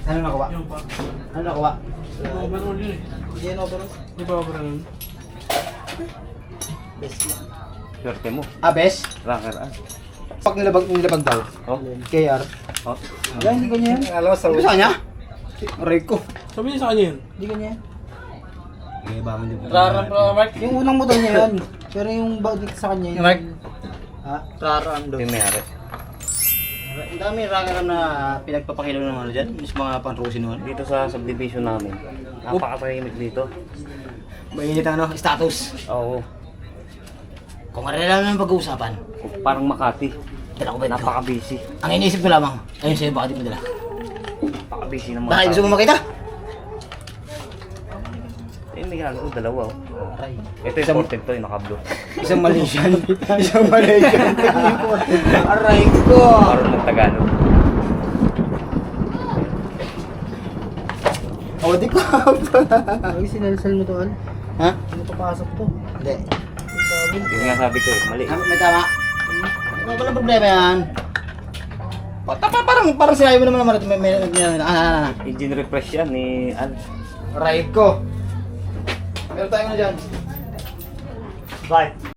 Ano nakuha? Yung pa. Ano nakuha? Overall yun eh. Hindi yan overall. Di ba overall? Best lang. Swerte mo. Ah, best? Ranker Pag nilabag daw. Oh. KR. Oh. Wala, hindi ganyan. Alam mo sa kanya? Aray ko. Sabi niya sa kanya yun. Hindi ganyan. Eh, ba man din. Rara pro Mark. Yung unang motor niya yun. Pero yung bagay sa kanya yun. Mark. Ha? Rara ang doon. Yung mayari. Ang dami rangaram na pinagpapakilo ng ano dyan. Yung mga pang-rusin nun. Dito sa subdivision namin. Napakatahimik dito. Mainit ang ano, status. Oo. Kung ano lang naman pag-uusapan. Parang Makati. Dala ko ba ito? Napaka-busy. Ang iniisip ko lamang. Ayun sa'yo, bakit di mo dala? Napaka-busy ng mga Bakit gusto tao. mo makita? Eh, may halo. Dalawa oh. Aray. Ito yung imported to, yung naka-blue. Isang Malaysian. Isang Malaysian. Aray ko. Parang ng Tagalog. O, di ko. Ay, sinalsal mo to, Al. Ha? Ano papasok to? Hindi. Yung nga sabi ko eh, mali. May tama. Ano ba lang problema yan? Parang sinabi mo naman naman may Engine refresh yan ni Al. Aray ko. Meron tayo na dyan. Bye.